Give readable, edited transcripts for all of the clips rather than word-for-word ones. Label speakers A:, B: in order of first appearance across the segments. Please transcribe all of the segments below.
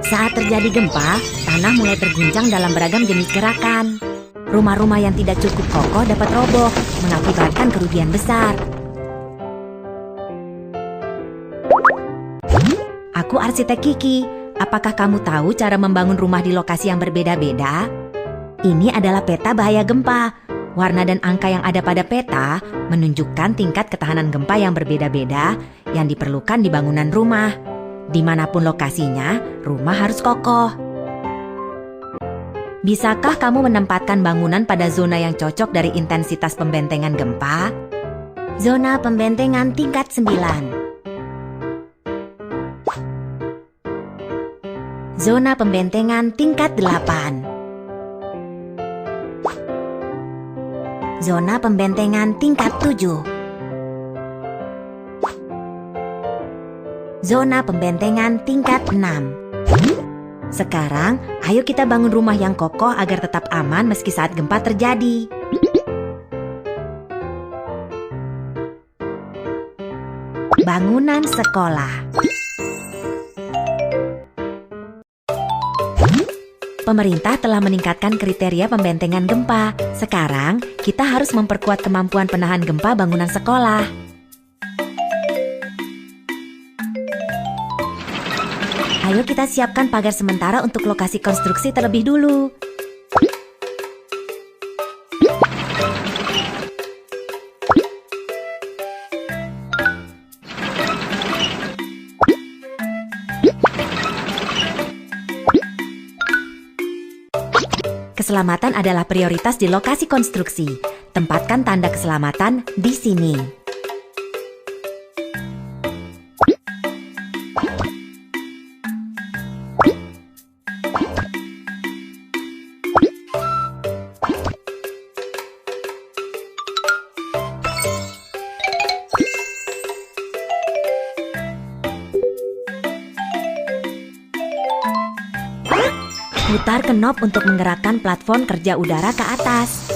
A: Saat terjadi gempa, tanah mulai terguncang dalam beragam jenis gerakan. Rumah-rumah yang tidak cukup kokoh dapat roboh, mengakibatkan kerugian besar. Aku arsitek Kiki. Apakah kamu tahu cara membangun rumah di lokasi yang berbeda-beda? Ini adalah peta bahaya gempa. Warna dan angka yang ada pada peta menunjukkan tingkat ketahanan gempa yang berbeda-beda yang diperlukan di bangunan rumah. Dimanapun lokasinya, rumah harus kokoh. Bisakah kamu menempatkan bangunan pada zona yang cocok dari intensitas pembentengan gempa? Zona pembentengan tingkat 9. Zona pembentengan tingkat 8. Zona pembentengan tingkat 7. Zona pembentengan tingkat 6. Sekarang, ayo kita bangun rumah yang kokoh agar tetap aman meski saat gempa terjadi. Bangunan sekolah. Pemerintah telah meningkatkan kriteria pembentengan gempa. Sekarang, kita harus memperkuat kemampuan penahan gempa bangunan sekolah. Ayo kita siapkan pagar sementara untuk lokasi konstruksi terlebih dulu. Keselamatan adalah prioritas di lokasi konstruksi. Tempatkan tanda keselamatan di sini. Putar knob untuk menggerakkan platform kerja udara ke atas.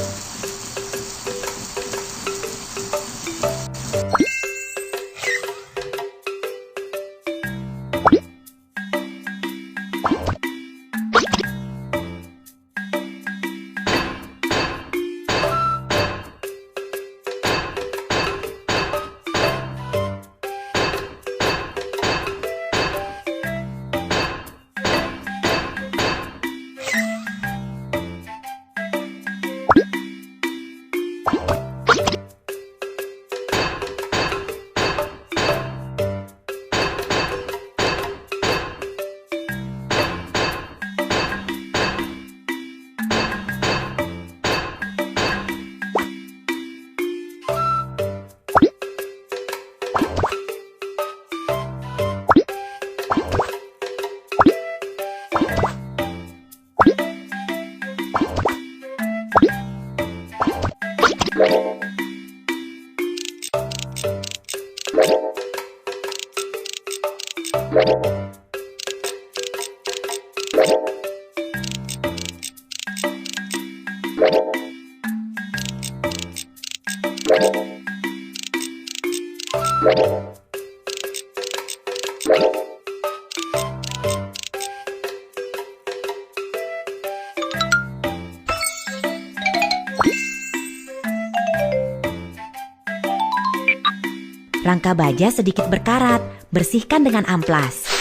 A: Rangka baja sedikit berkarat, bersihkan dengan amplas.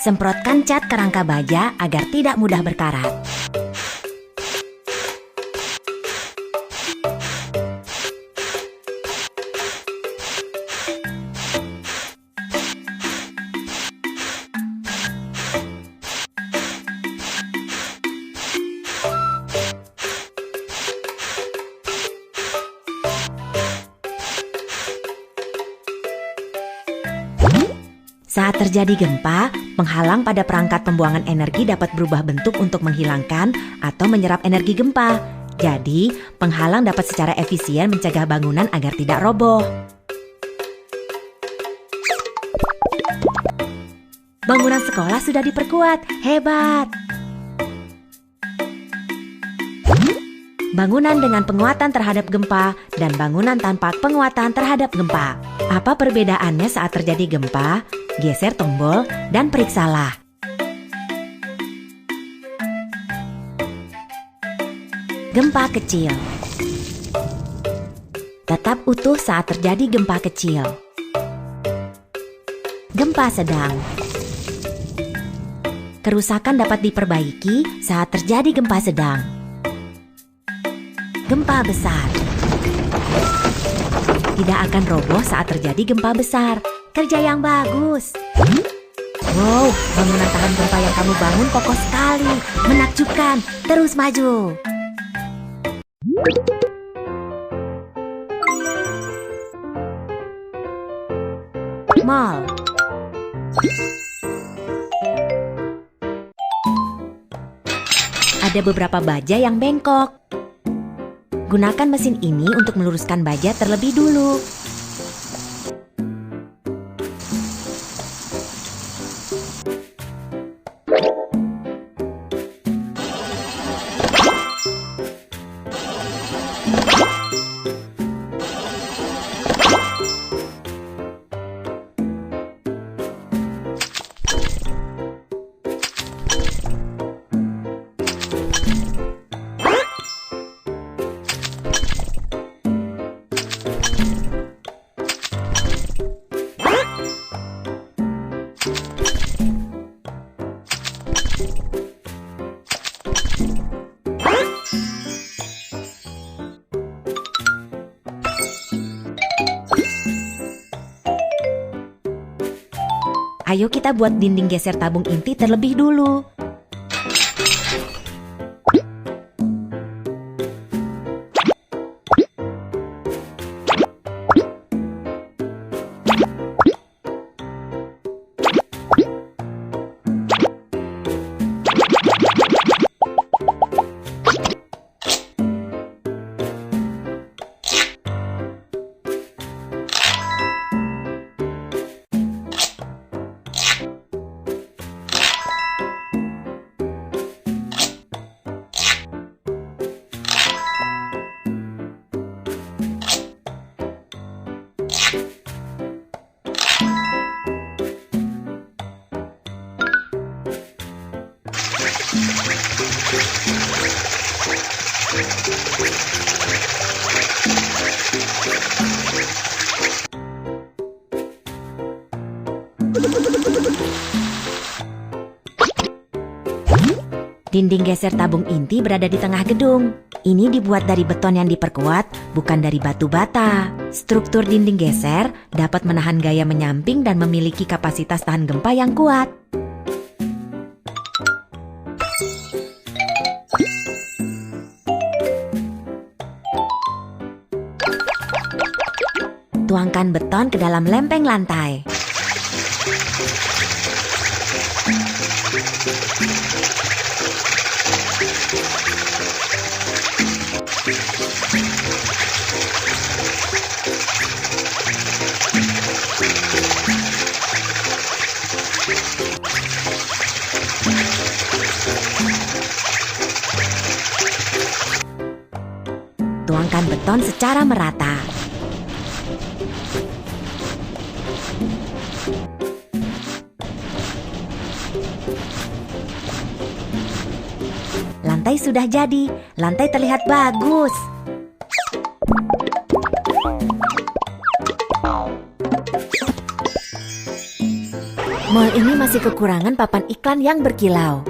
A: Semprotkan cat ke rangka baja agar tidak mudah berkarat. Saat terjadi gempa, penghalang pada perangkat pembuangan energi dapat berubah bentuk untuk menghilangkan atau menyerap energi gempa. Jadi, penghalang dapat secara efisien mencegah bangunan agar tidak roboh. Bangunan sekolah sudah diperkuat. Hebat! Bangunan dengan penguatan terhadap gempa dan bangunan tanpa penguatan terhadap gempa. Apa perbedaannya saat terjadi gempa? Geser tombol dan periksalah. Gempa kecil. Tetap utuh saat terjadi gempa kecil. Gempa sedang. Kerusakan dapat diperbaiki saat terjadi gempa sedang. Gempa besar. Tidak akan roboh saat terjadi gempa besar. Kerja yang bagus. Wow, bangunan tahan gempa yang kamu bangun kokoh sekali. Menakjubkan. Terus maju. Mall. Ada beberapa baja yang bengkok. Gunakan mesin ini untuk meluruskan baja terlebih dulu. Ayo kita buat dinding geser tabung inti terlebih dulu. Dinding geser tabung inti berada di tengah gedung. Ini dibuat dari beton yang diperkuat, bukan dari batu bata. Struktur dinding geser dapat menahan gaya menyamping dan memiliki kapasitas tahan gempa yang kuat. Tuangkan beton ke dalam lempeng lantai. Tuangkan beton secara merata. Lantai sudah jadi. Lantai terlihat bagus. Mall ini masih kekurangan papan iklan yang berkilau.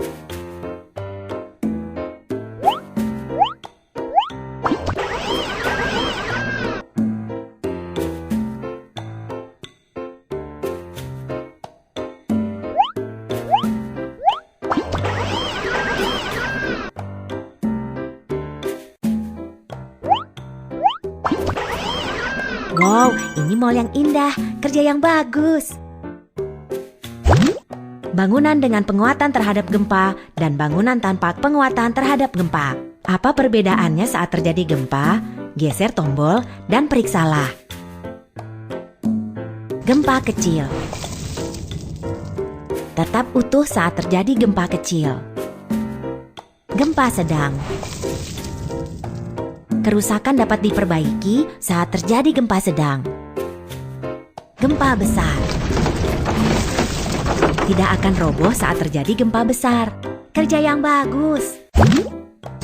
A: Wow, ini mall yang indah, kerja yang bagus. Bangunan dengan penguatan terhadap gempa dan bangunan tanpa penguatan terhadap gempa. Apa perbedaannya saat terjadi gempa? Geser tombol dan periksalah. Gempa kecil. Tetap utuh saat terjadi gempa kecil. Gempa sedang. Kerusakan dapat diperbaiki saat terjadi gempa sedang. Gempa besar. Tidak akan roboh saat terjadi gempa besar. Kerja yang bagus.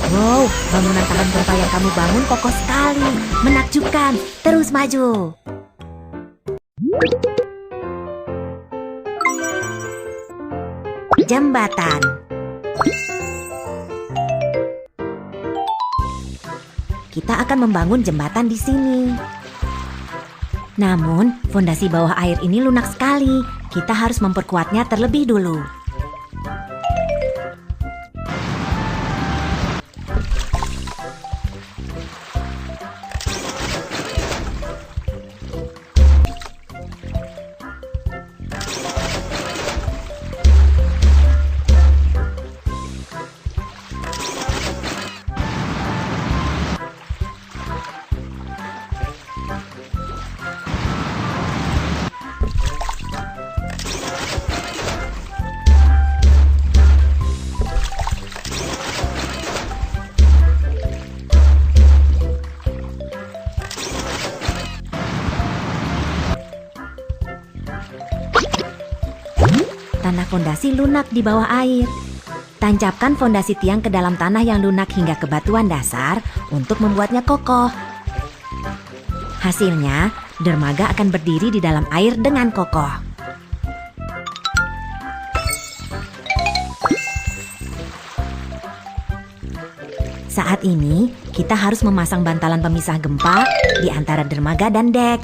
A: Wow, bangunan tahan gempa yang kamu bangun kokoh sekali. Menakjubkan. Terus maju. Jembatan. Kita akan membangun jembatan di sini. Namun, fondasi bawah air ini lunak sekali. Kita harus memperkuatnya terlebih dulu. Tanah fondasi lunak di bawah air. Tancapkan fondasi tiang ke dalam tanah yang lunak hingga ke batuan dasar untuk membuatnya kokoh. Hasilnya, dermaga akan berdiri di dalam air dengan kokoh. Saat ini, kita harus memasang bantalan pemisah gempa di antara dermaga dan dek.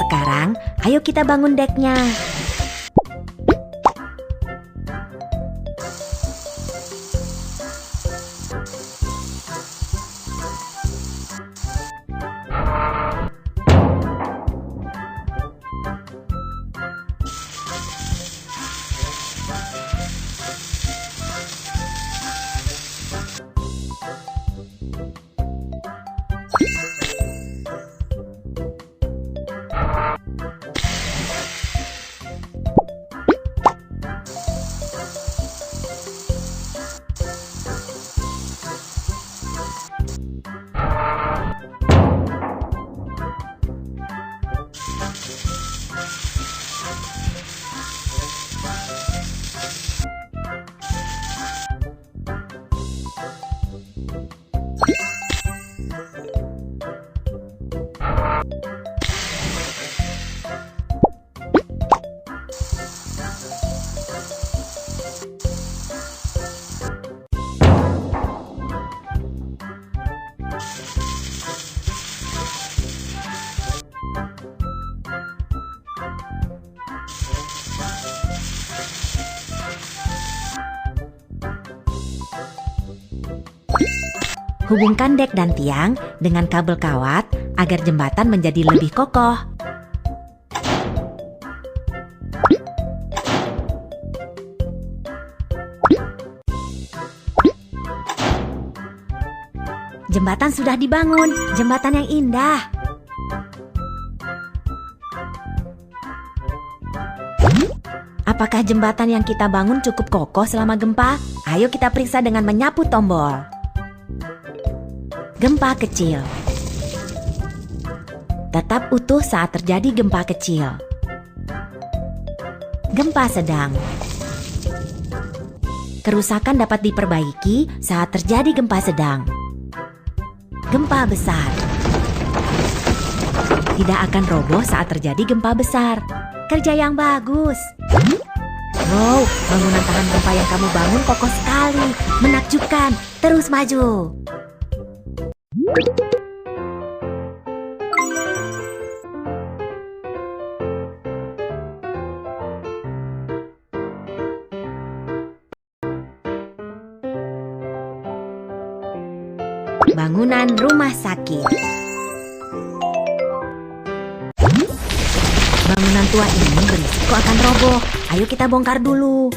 A: Sekarang, ayo kita bangun deknya. Hubungkan dek dan tiang dengan kabel kawat agar jembatan menjadi lebih kokoh. Jembatan sudah dibangun, jembatan yang indah. Apakah jembatan yang kita bangun cukup kokoh selama gempa? Ayo kita periksa dengan menyapu tombol. Gempa kecil. Tetap utuh saat terjadi gempa kecil. Gempa sedang. Kerusakan dapat diperbaiki saat terjadi gempa sedang. Gempa besar. Tidak akan roboh saat terjadi gempa besar. Kerja yang bagus. Wow, bangunan tahan gempa yang kamu bangun kokoh sekali. Menakjubkan. Terus maju. Bangunan rumah sakit. Bangunan tua ini berisiko akan roboh. Ayo kita bongkar dulu.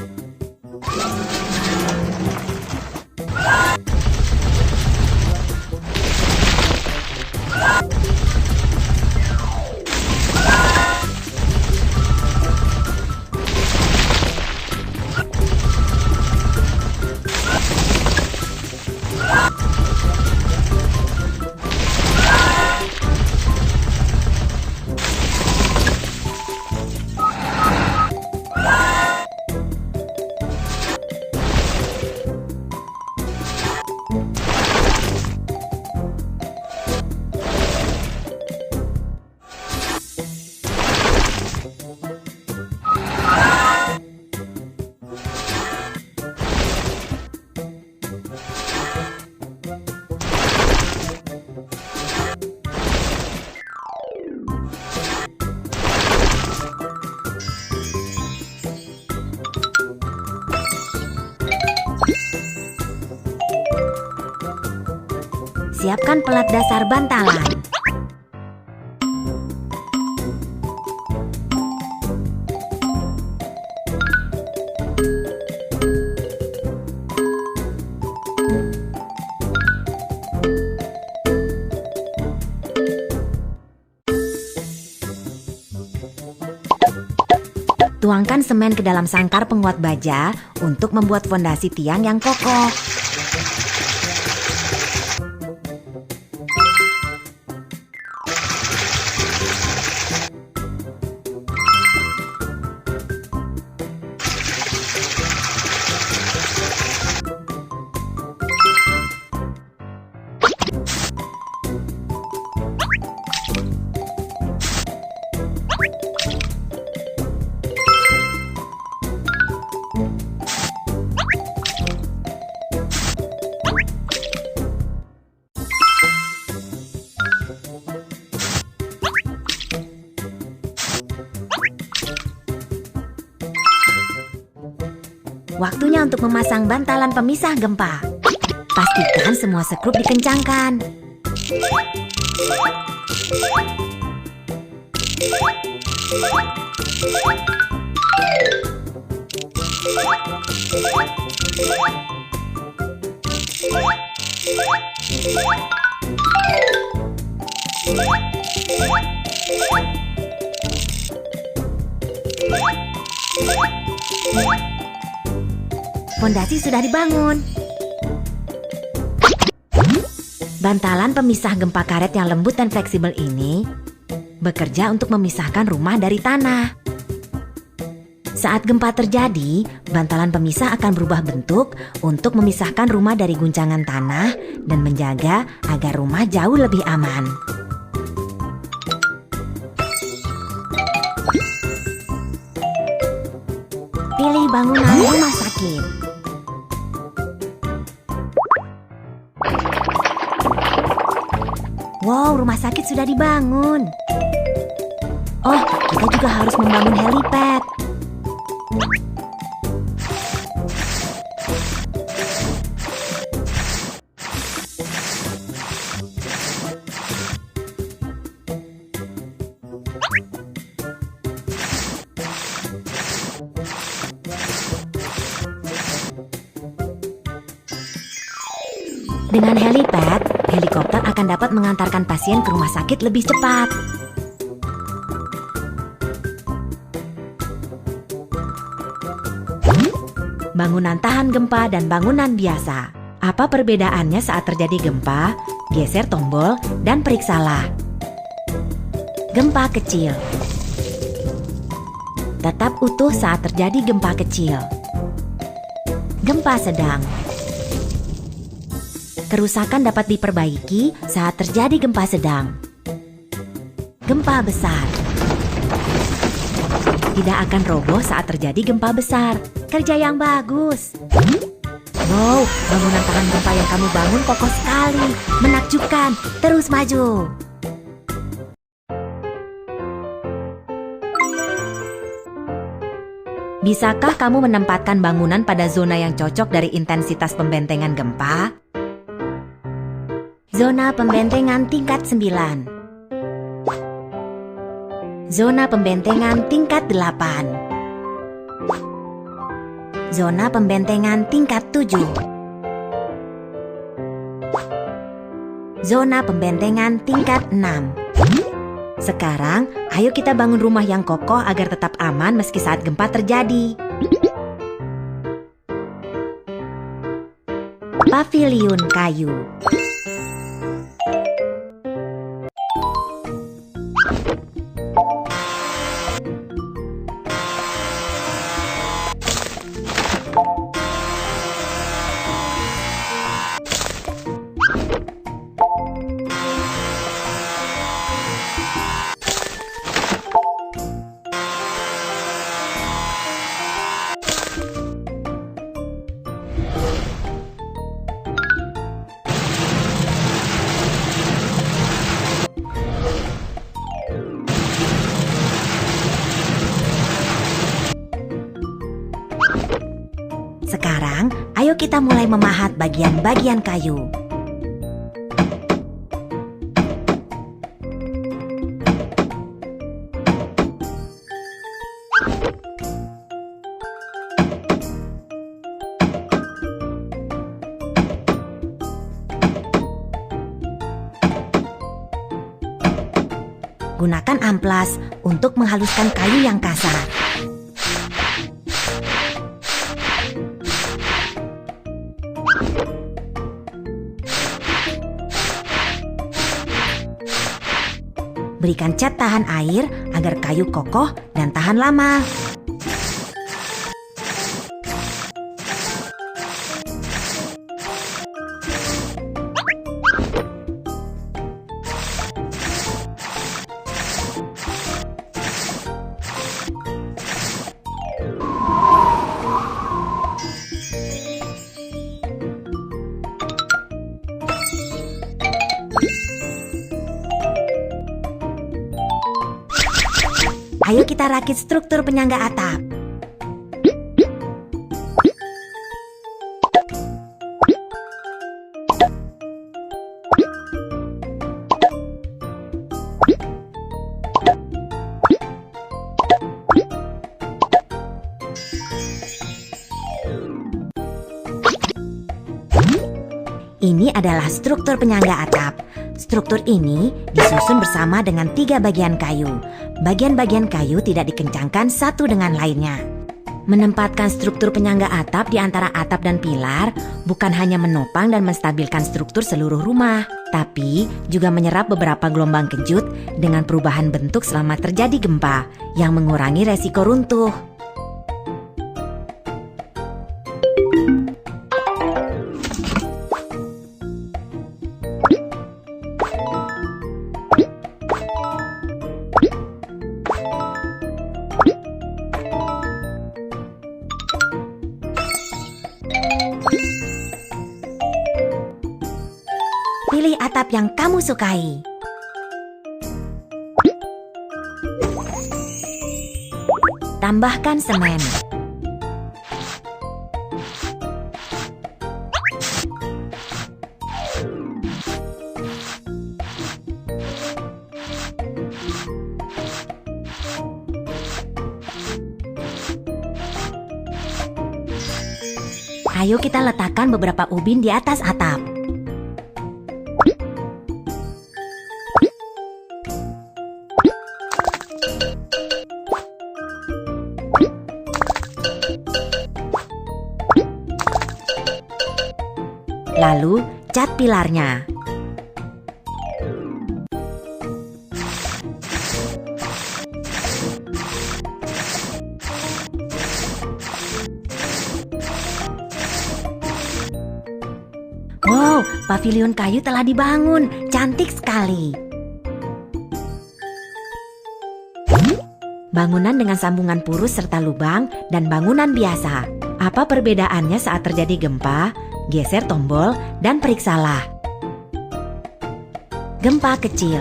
A: Siapkan pelat dasar bantalan. Tuangkan semen ke dalam sangkar penguat baja untuk membuat fondasi tiang yang kokoh. Waktunya untuk memasang bantalan pemisah gempa. Pastikan semua skrup dikencangkan. Fondasi sudah dibangun. Bantalan pemisah gempa karet yang lembut dan fleksibel ini bekerja untuk memisahkan rumah dari tanah. Saat gempa terjadi, bantalan pemisah akan berubah bentuk untuk memisahkan rumah dari guncangan tanah dan menjaga agar rumah jauh lebih aman. Pilih bangunan rumah sakit. Wow, rumah sakit sudah dibangun. Oh, kita juga harus membangun helipad. Dengan helipad, helikopter akan dapat mengantarkan pasien ke rumah sakit lebih cepat. Bangunan tahan gempa dan bangunan biasa. Apa perbedaannya saat terjadi gempa? Geser tombol dan periksalah. Gempa kecil. Tetap utuh saat terjadi gempa kecil. Gempa sedang. Kerusakan dapat diperbaiki saat terjadi gempa sedang. Gempa besar. Tidak akan roboh saat terjadi gempa besar. Kerja yang bagus. Wow, bangunan tahan gempa yang kamu bangun kokoh sekali. Menakjubkan. Terus maju. Bisakah kamu menempatkan bangunan pada zona yang cocok dari intensitas pembentengan gempa? Zona pembentengan tingkat 9. Zona pembentengan tingkat 8. Zona pembentengan tingkat 7. Zona pembentengan tingkat 6. Sekarang, ayo kita bangun rumah yang kokoh agar tetap aman meski saat gempa terjadi. Paviliun kayu. Sekarang, ayo kita mulai memahat bagian-bagian kayu. Gunakan amplas untuk menghaluskan kayu yang kasar. Berikan cat tahan air agar kayu kokoh dan tahan lama. Ayo kita rakit struktur penyangga atap. Ini adalah struktur penyangga atap. Struktur ini disusun bersama dengan 3 bagian kayu. Bagian-bagian kayu tidak dikencangkan satu dengan lainnya. Menempatkan struktur penyangga atap di antara atap dan pilar bukan hanya menopang dan menstabilkan struktur seluruh rumah, tapi juga menyerap beberapa gelombang kejut dengan perubahan bentuk selama terjadi gempa yang mengurangi resiko runtuh. Pilih atap yang kamu sukai. Tambahkan semen. Ayo kita letakkan beberapa ubin di atas atap. Lalu, cat pilarnya. Wow, paviliun kayu telah dibangun. Cantik sekali. Bangunan dengan sambungan purus serta lubang dan bangunan biasa. Apa perbedaannya saat terjadi gempa? Geser tombol dan periksalah. Gempa kecil.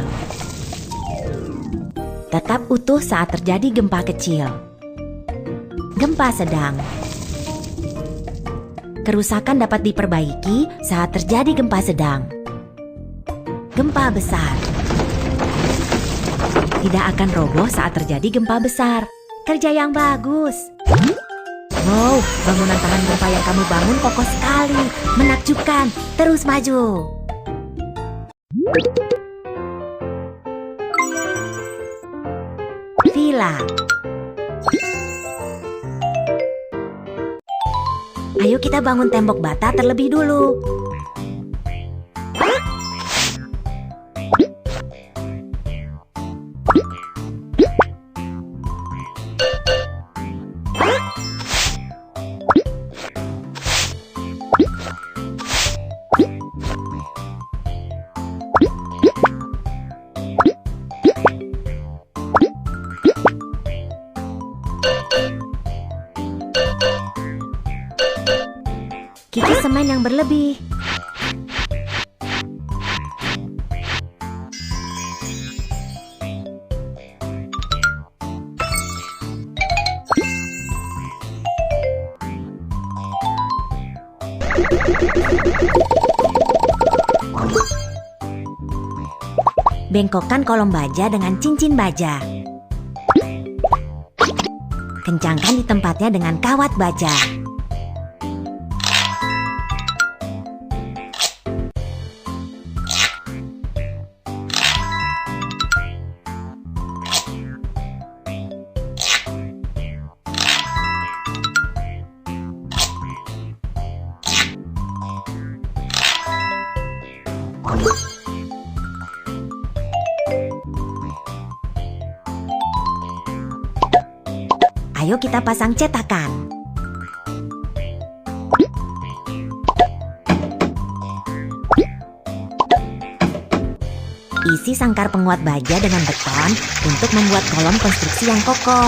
A: Tetap utuh saat terjadi gempa kecil. Gempa sedang. Kerusakan dapat diperbaiki saat terjadi gempa sedang. gempa besar. Tidak akan roboh saat terjadi gempa besar. Kerja yang bagus. Wow, bangunan tahan gempa yang kamu bangun kokoh sekali. Menakjubkan. Terus maju. Villa. Ayo kita bangun tembok bata terlebih dulu. Kiki semen yang berlebih. Bengkokkan kolom baja dengan cincin baja. Kencangkan di tempatnya dengan kawat baja. Ayo kita pasang cetakan. Isi sangkar penguat baja dengan beton untuk membuat kolom konstruksi yang kokoh.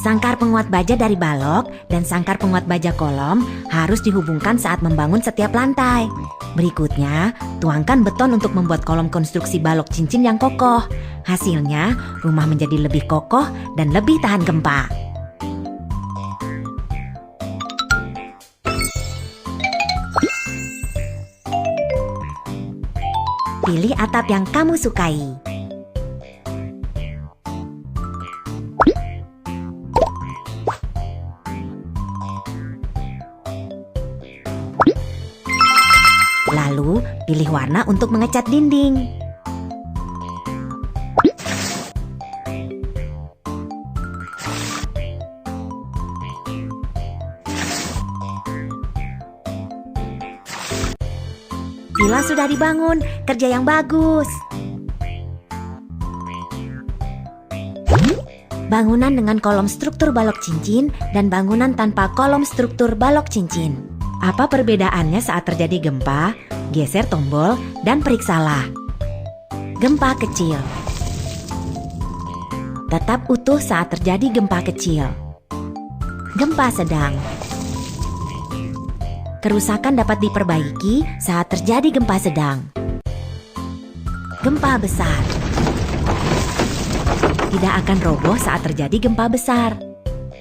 A: Sangkar penguat baja dari balok dan sangkar penguat baja kolom harus dihubungkan saat membangun setiap lantai. Berikutnya, tuangkan beton untuk membuat kolom konstruksi balok cincin yang kokoh. Hasilnya, rumah menjadi lebih kokoh dan lebih tahan gempa. Pilih atap yang kamu sukai. Lalu, pilih warna untuk mengecat dinding. Villa sudah dibangun, kerja yang bagus. Bangunan dengan kolom struktur balok cincin dan bangunan tanpa kolom struktur balok cincin. Apa perbedaannya saat terjadi gempa? Geser tombol dan periksalah. Gempa kecil. Tetap utuh saat terjadi gempa kecil. Gempa sedang. Kerusakan dapat diperbaiki saat terjadi gempa sedang. Gempa besar. Tidak akan roboh saat terjadi gempa besar.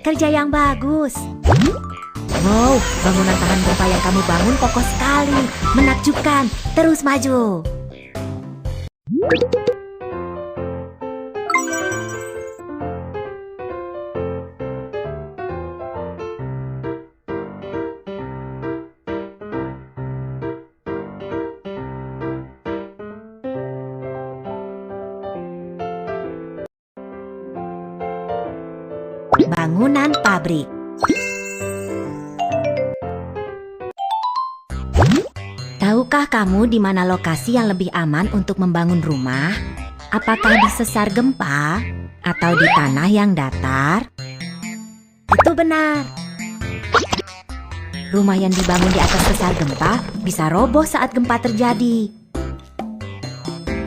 A: Kerja yang bagus. Wow, bangunan tahan gempa yang kamu bangun kokoh sekali. Menakjubkan. Terus maju. Bangunan pabrik. Tahukah kamu di mana lokasi yang lebih aman untuk membangun rumah? Apakah di sesar gempa atau di tanah yang datar? Itu benar. Rumah yang dibangun di atas sesar gempa bisa roboh saat gempa terjadi.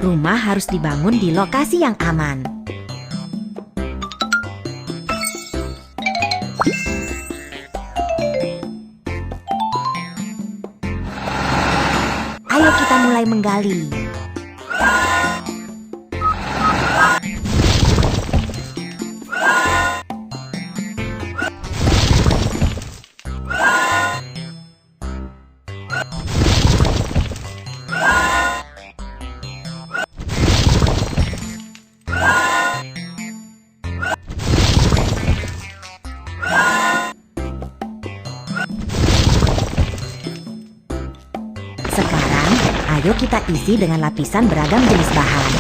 A: Rumah harus dibangun di lokasi yang aman. Ayo kita mulai menggali. Ayo kita isi dengan lapisan beragam jenis bahan.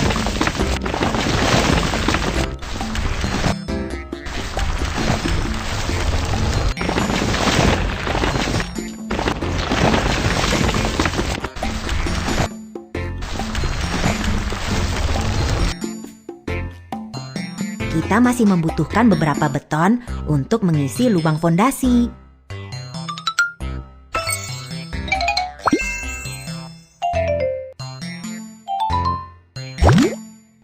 A: Kita masih membutuhkan beberapa beton untuk mengisi lubang fondasi.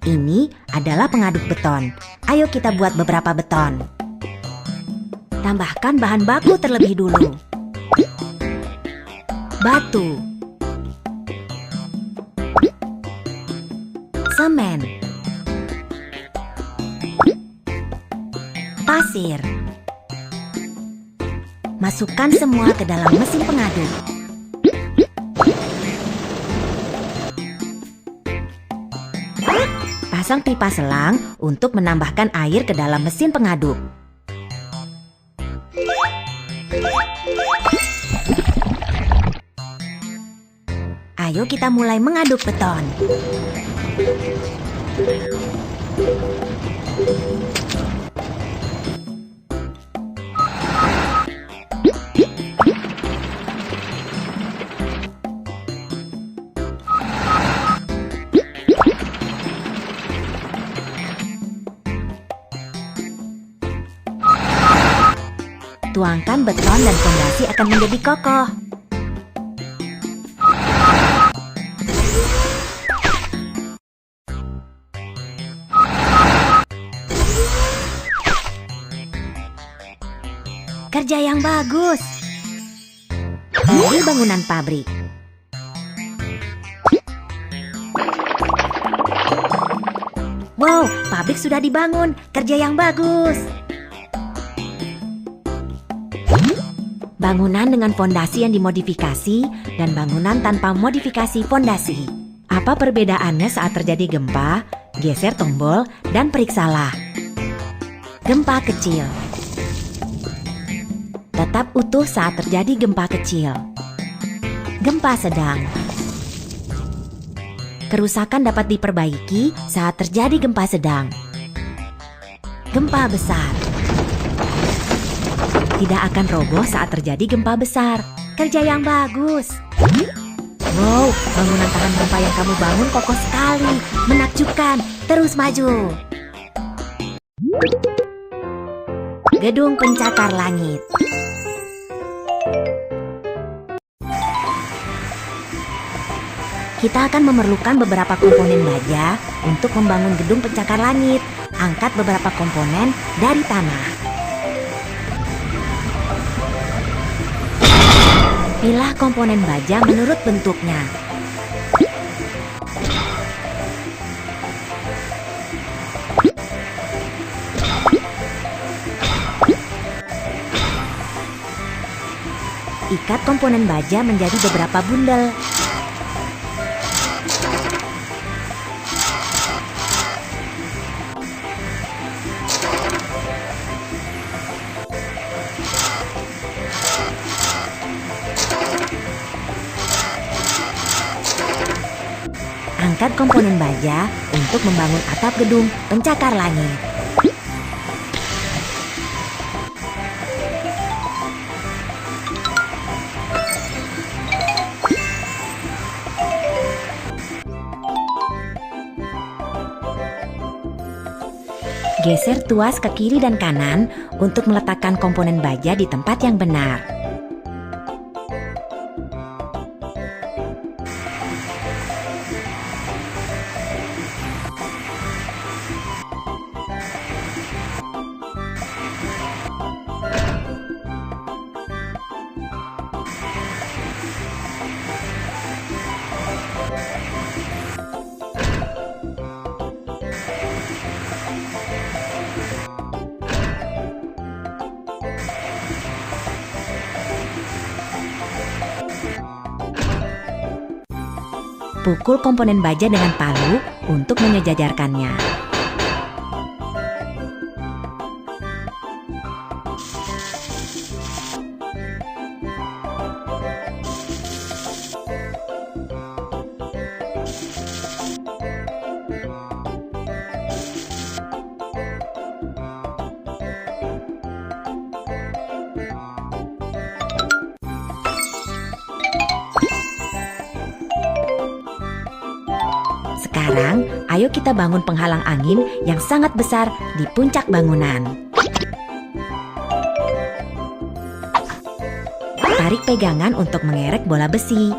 A: Ini adalah pengaduk beton. Ayo kita buat beberapa beton. Tambahkan bahan baku terlebih dulu. Batu, semen, pasir. Masukkan semua ke dalam mesin pengaduk. Pasang pipa selang untuk menambahkan air ke dalam mesin pengaduk. Ayo kita mulai mengaduk beton. Tuangkan beton dan fondasi akan menjadi kokoh. Kerja yang bagus. Ini bangunan pabrik. Wow, pabrik sudah dibangun. Kerja yang bagus. Bangunan dengan fondasi yang dimodifikasi dan bangunan tanpa modifikasi fondasi. Apa perbedaannya saat terjadi gempa? Geser tombol dan periksalah. Gempa kecil. Tetap utuh saat terjadi gempa kecil. Gempa sedang. Kerusakan dapat diperbaiki saat terjadi gempa sedang. Gempa besar. Tidak akan roboh saat terjadi gempa besar. Kerja yang bagus. Wow, bangunan tahan gempa yang kamu bangun kokoh sekali. Menakjubkan. Terus maju. Gedung pencakar langit. Kita akan memerlukan beberapa komponen baja untuk membangun gedung pencakar langit. Angkat beberapa komponen dari tanah. Pilah komponen baja menurut bentuknya. Ikat komponen baja menjadi beberapa bundel. Angkat komponen baja untuk membangun atap gedung pencakar langit. Geser tuas ke kiri dan kanan untuk meletakkan komponen baja di tempat yang benar. Pukul komponen baja dengan palu untuk menyejajarkannya. Sekarang, ayo kita bangun penghalang angin yang sangat besar di puncak bangunan. Tarik pegangan untuk mengerek bola besi.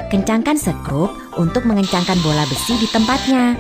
A: Kencangkan skrup untuk mengencangkan bola besi di tempatnya.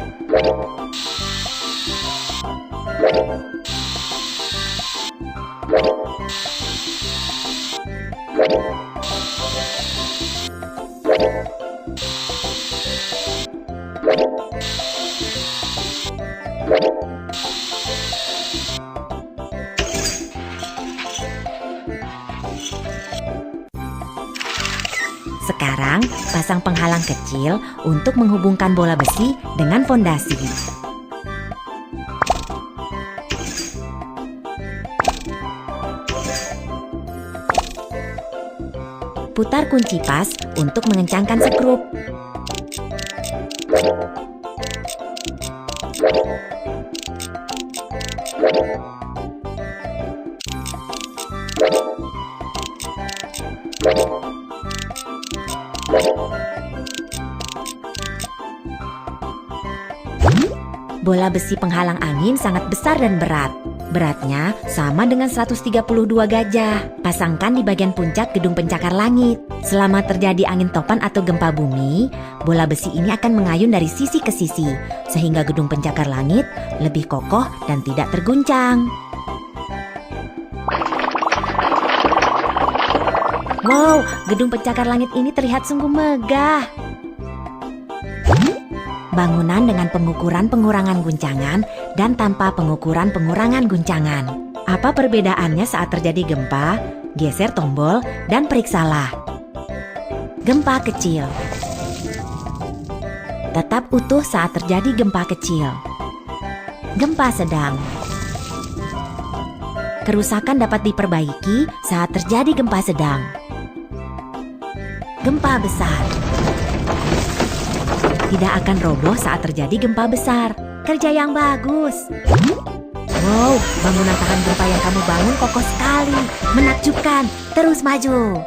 A: Sekarang, pasang penghalang kecil untuk menghubungkan bola besi dengan fondasi. Putar kunci pas untuk mengencangkan skrup. Bola besi penghalang angin sangat besar dan berat. Beratnya sama dengan 132 gajah. Pasangkan di bagian puncak gedung pencakar langit. Selama terjadi angin topan atau gempa bumi, bola besi ini akan mengayun dari sisi ke sisi, sehingga gedung pencakar langit lebih kokoh dan tidak terguncang. Wow, gedung pencakar langit ini terlihat sungguh megah. Bangunan dengan pengukuran pengurangan guncangan dan tanpa pengukuran pengurangan guncangan. Apa perbedaannya saat terjadi gempa? Geser tombol dan periksalah. Gempa kecil. Tetap utuh saat terjadi gempa kecil. Gempa sedang. Kerusakan dapat diperbaiki saat terjadi gempa sedang. Gempa besar. Tidak akan roboh saat terjadi gempa besar. Kerja yang bagus. Wow, bangunan tahan gempa yang kamu bangun kokoh sekali. Menakjubkan. Terus maju.